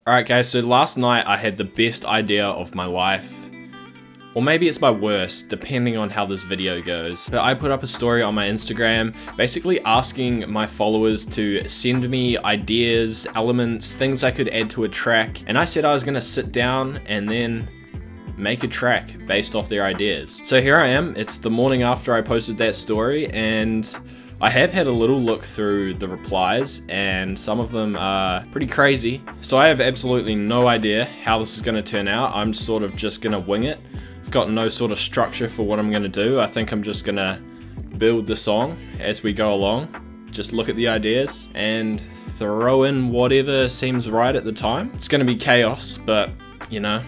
Alright guys, so last night I had the best idea of my life. Or maybe it's my worst, depending on how this video goes. But I put up a story on my Instagram, basically asking my followers to send me ideas, elements, things I could add to a track. And I said I was gonna sit down and then make a track based off their ideas. So here I am, it's the morning after I posted that story, and I have had a little look through the replies, and some of them are pretty crazy. So I have absolutely no idea how this is going to turn out. I'm sort of just going to wing it. I've got no sort of structure for what I'm going to do. I think I'm just going to build the song as we go along. Just look at the ideas and throw in whatever seems right at the time. It's going to be chaos, but you know,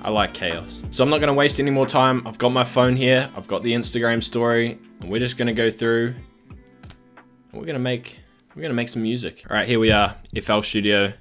I like chaos. So I'm not going to waste any more time. I've got my phone here. I've got the Instagram story. And we're just gonna go through and we're gonna make some music. All right, here we are, FL Studio.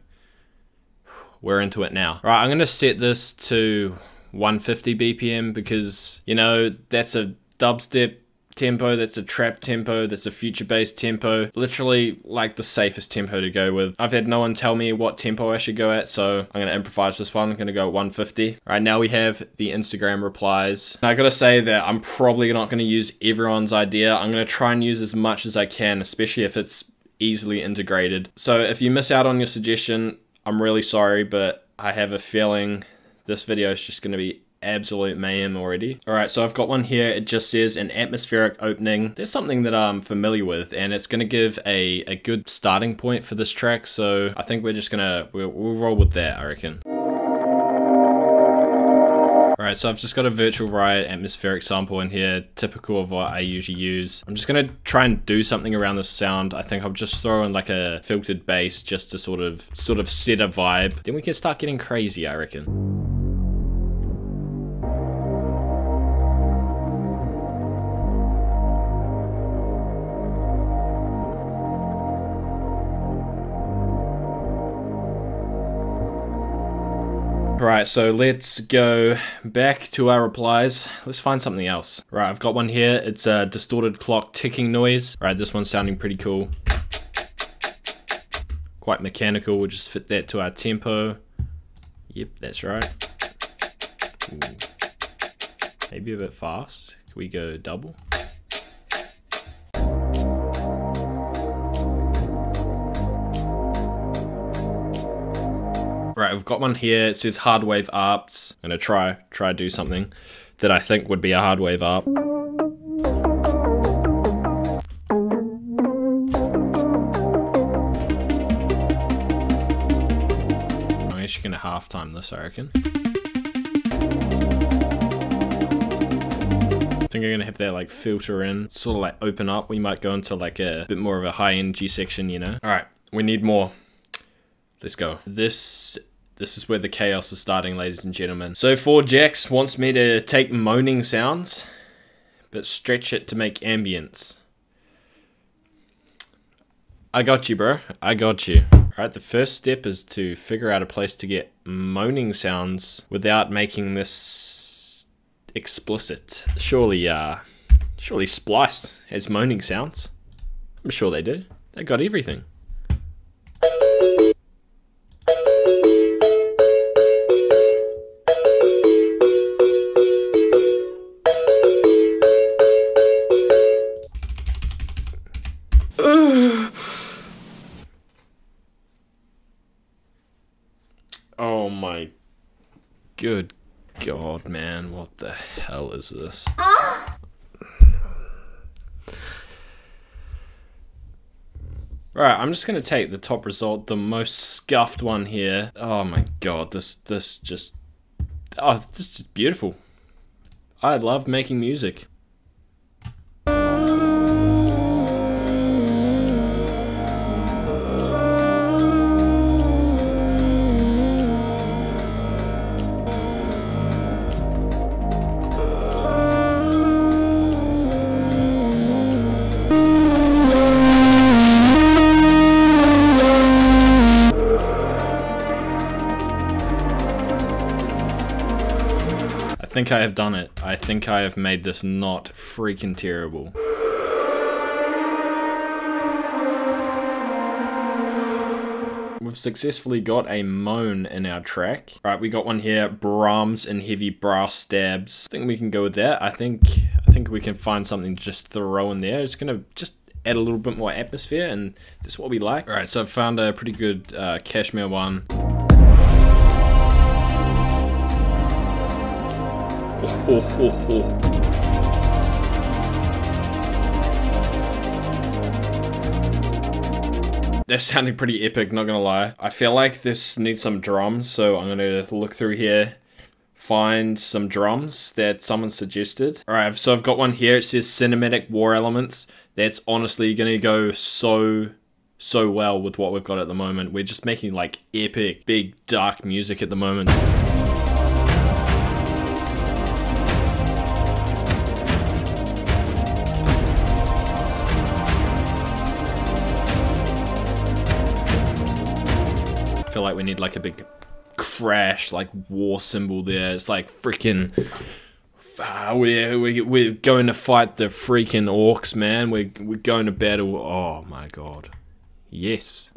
We're into it now. All right, I'm gonna set this to 150 BPM because, you know, that's a dubstep tempo, that's a trap tempo, that's a future bass tempo. Literally like the safest tempo to go with. I've had no one tell me what tempo I should go at, so I'm gonna improvise this one. I'm gonna go 150. All right, now we have the Instagram replies. Now I gotta say that I'm probably not gonna use everyone's idea. I'm gonna try and use as much as I can, especially if it's easily integrated. So if you miss out on your suggestion, I'm really sorry, but I have a feeling this video is just gonna be absolute mayhem already. Alright, so I've got one here. It just says an atmospheric opening. There's something that I'm familiar with, and it's gonna give a good starting point for this track, so I think we're just gonna, we'll roll with that, I reckon. Alright, so I've just got a Virtual Riot atmospheric sample in here, typical of what I usually use. I'm just gonna try and do something around this sound. I think I'll just throw in like a filtered bass just to sort of set a vibe. Then we can start getting crazy, I reckon. Right, so let's go back to our replies. Let's find something else. Right, I've got one here. It's a distorted clock ticking noise. Right, this one's sounding pretty cool. Quite mechanical. We'll just fit that to our tempo. Yep, that's right. Ooh. Maybe a bit fast. Can we go double? Right, we've got one here. It says hard wave arps. I'm gonna try do something that I think would be a hard wave arp. I'm actually gonna half time this, I reckon. I think I'm gonna have that like filter in, sort of like open up. We might go into like a bit more of a high energy section, you know? All right, we need more. Let's go. This is where the chaos is starting, ladies and gentlemen. So 4Jax wants me to take moaning sounds, but stretch it to make ambience. I got you, bro. I got you. Alright, the first step is to figure out a place to get moaning sounds without making this explicit. Surely Splice has moaning sounds. I'm sure they do. They got everything. Oh my good God, man, what the hell is this? Right, I'm just gonna take the top result, the most scuffed one here. Oh my God, this is just beautiful. I love making music. I think I have done it. I think I have made this not freaking terrible. we've successfully got a moan in our track. All right, we got one here, Brahms and heavy brass stabs. I think we can go with that. I think we can find something to just throw in there. It's gonna just add a little bit more atmosphere, and that's what we like. All right, so I've found a pretty good Cashmere one. That's sounding pretty epic, not gonna lie. I feel like this needs some drums, so I'm gonna look through here, find some drums that someone suggested. All right, so I've got one here. It says cinematic war elements. That's honestly gonna go so well with what we've got at the moment. We're just making like epic, big, dark music at the moment. I feel like we need like a big crash, like war symbol there. It's like freaking, we're going to fight the freaking orcs, man. We're going to battle. Oh my god, yes.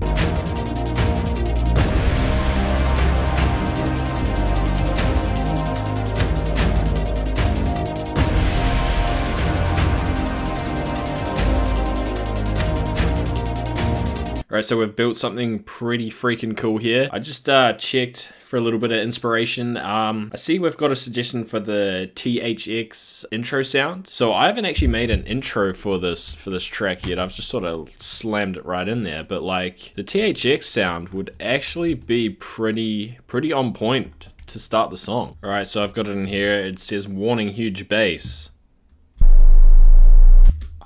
Alright, so we've built something pretty freaking cool here. I just checked for a little bit of inspiration. I see we've got a suggestion for the Thx Intro Sound. So I haven't actually made an intro for this track yet. I've just sort of slammed it right in there. But like the Thx sound would actually be pretty on point to start the song. Alright, so I've got it in here. It says warning, huge bass.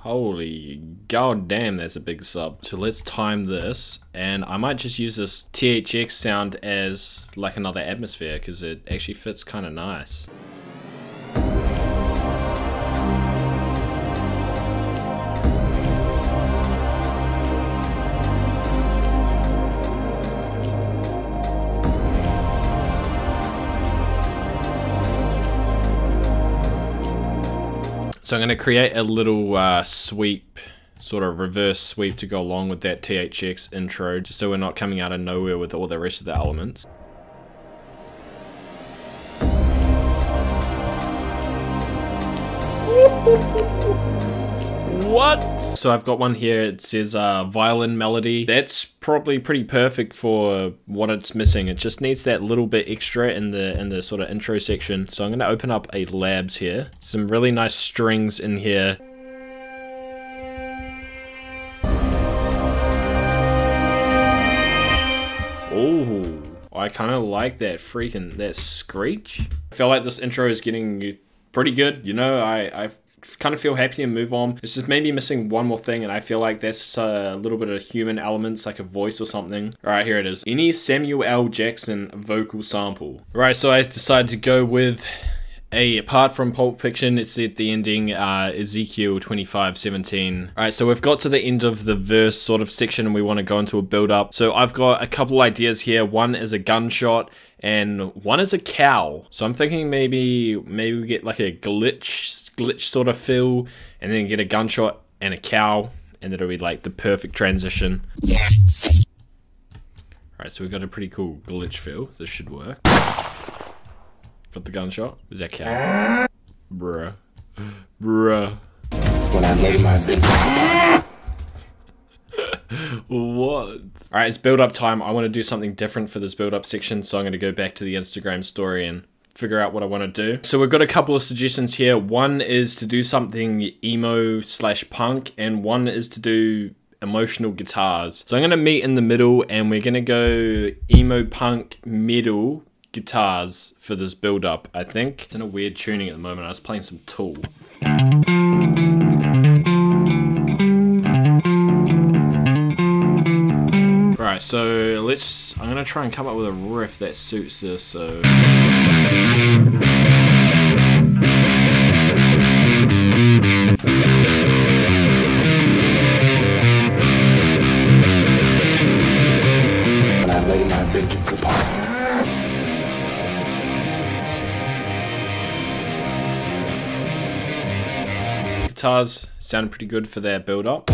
Holy god damn, that's a big sub. So let's time this, and I might just use this Thx sound as like another atmosphere because it actually fits kind of nice. So I'm going to create a little sweep, sort of reverse sweep to go along with that Thx intro, just so we're not coming out of nowhere with all the rest of the elements. What? So I've got one here, it says violin melody. That's probably pretty perfect for what it's missing. It just needs that little bit extra in the sort of intro section. So I'm going to open up a labs here. Some really nice strings in here. Oh, I kind of like that that screech. I feel like this intro is getting pretty good. You know, I kind of feel happy to move on. It's just maybe missing one more thing, and I feel like that's a little bit of human elements, like a voice or something. All right, here it is. Any Samuel L. Jackson vocal sample. Right, so I decided to go with apart from Pulp Fiction, it's at the ending, Ezekiel 25:17. Alright, so we've got to the end of the verse sort of section and we want to go into a build up. So I've got a couple ideas here. One is a gunshot and one is a cow. So I'm thinking maybe we get like a glitch sort of feel and then get a gunshot and a cow and it'll be like the perfect transition. Alright, so we've got a pretty cool glitch feel. This should work. Got the gunshot. Was that cow? Bruh. Bruh. When I made my business. What? Alright, it's build up time. I want to do something different for this build up section, so I'm going to go back to the Instagram story and figure out what I want to do. So we've got a couple of suggestions here. One is to do something emo/punk, and one is to do emotional guitars. So I'm going to meet in the middle, and we're going to go emo punk metal guitars for this build up, I think. It's in a weird tuning at the moment. I was playing some Tool. Alright, so I'm gonna try and come up with a riff that suits this, so. When I lay my bed to apart. Guitars sounded pretty good for their build up.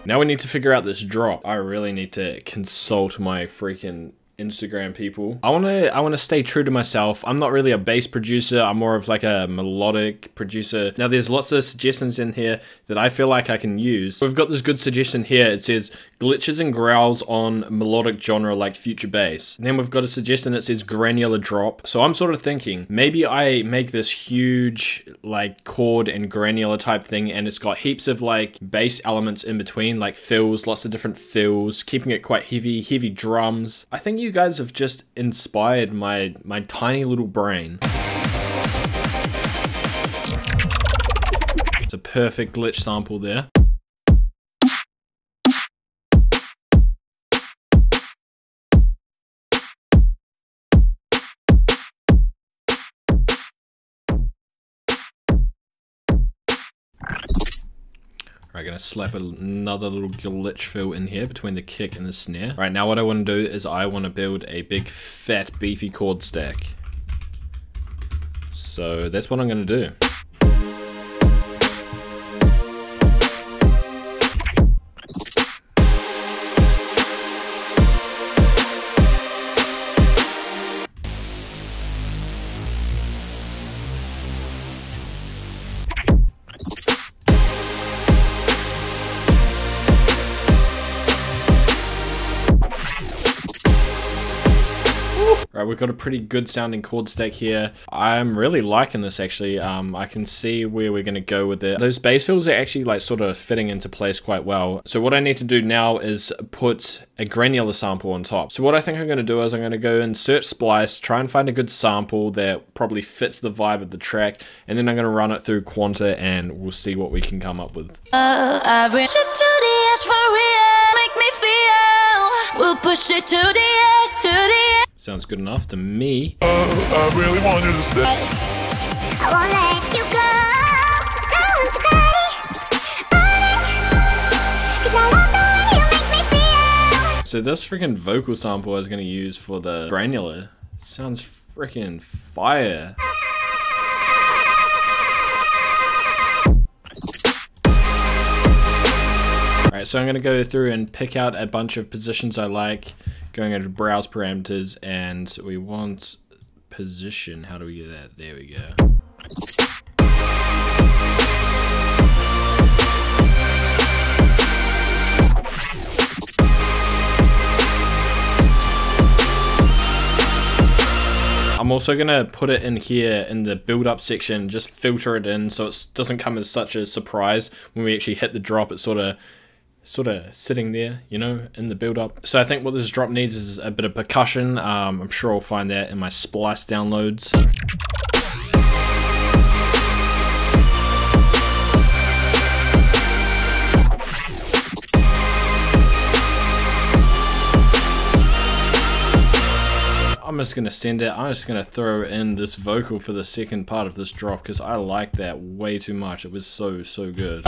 Now we need to figure out this drop. I really need to consult my freaking Instagram people. I wanna stay true to myself. I'm not really a bass producer. I'm more of like a melodic producer. Now there's lots of suggestions in here that I feel like I can use. We've got this good suggestion here. It says glitches and growls on melodic genre like future bass. And then we've got a suggestion that says granular drop. So I'm sort of thinking maybe I make this huge like chord and granular type thing, and it's got heaps of like bass elements in between, like fills, lots of different fills, keeping it quite heavy drums. I think you guys have just inspired my tiny little brain. It's a perfect glitch sample there. Right, gonna slap another little glitch fill in here between the kick and the snare. Right, now what I want to do is I want to build a big fat beefy chord stack. So that's what I'm gonna do. Right, we've got a pretty good sounding chord stack here. I'm really liking this actually. I can see where we're gonna go with it. Those bass fills are actually like sort of fitting into place quite well. So what I need to do now is put a granular sample on top. So what I think I'm gonna do is I'm gonna go and search Splice, try and find a good sample that probably fits the vibe of the track, and then I'm gonna run it through Quanta and we'll see what we can come up with. I reach it to the edge for real, make me feel. We'll push it to the edge, to the edge. Sounds good enough to me. I really want you to stay. I won't let you go. I want your body on it, 'cause I love the way you make me feel. So this freaking vocal sample I was gonna use for the granular sounds freaking fire. Alright, so I'm gonna go through and pick out a bunch of positions I like, going into browse parameters, and we want position. How do we get that? There we go. I'm also gonna put it in here in the build up section, just filter it in so it doesn't come as such a surprise when we actually hit the drop. It's sort of sitting there, you know, in the build up. So I think what this drop needs is a bit of percussion. I'm sure I'll find that in my Splice downloads. I'm just gonna send it. I'm just gonna throw in this vocal for the second part of this drop because I like that way too much. It was so good.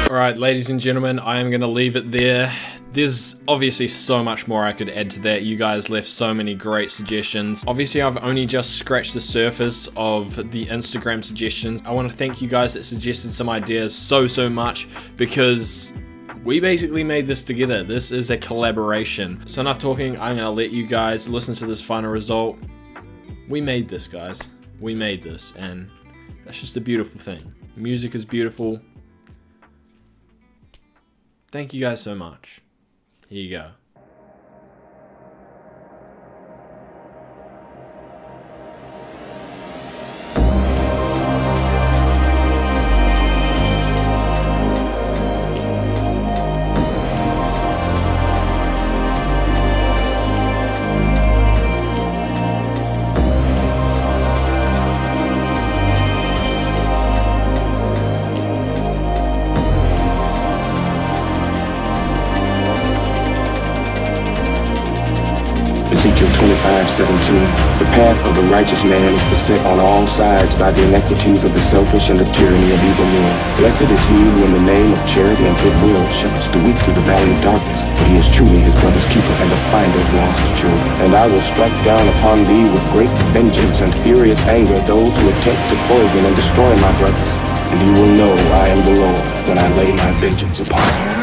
Alright, ladies and gentlemen, I am gonna leave it there. There's obviously so much more I could add to that. You guys left so many great suggestions. Obviously, I've only just scratched the surface of the Instagram suggestions. I want to thank you guys that suggested some ideas so much, because we basically made this together. This is a collaboration. So enough talking, I'm gonna let you guys listen to this final result. We made this, guys. We made this, and that's just a beautiful thing. Music is beautiful. Thank you guys so much. Here you go. 25:17. The path of the righteous man is beset on all sides by the iniquities of the selfish and the tyranny of evil men. Blessed is he who in the name of charity and goodwill shepherds the weak through the valley of darkness, for he is truly his brother's keeper and the finder of lost children. And I will strike down upon thee with great vengeance and furious anger those who attempt to poison and destroy my brothers. And you will know I am the Lord when I lay my vengeance upon you.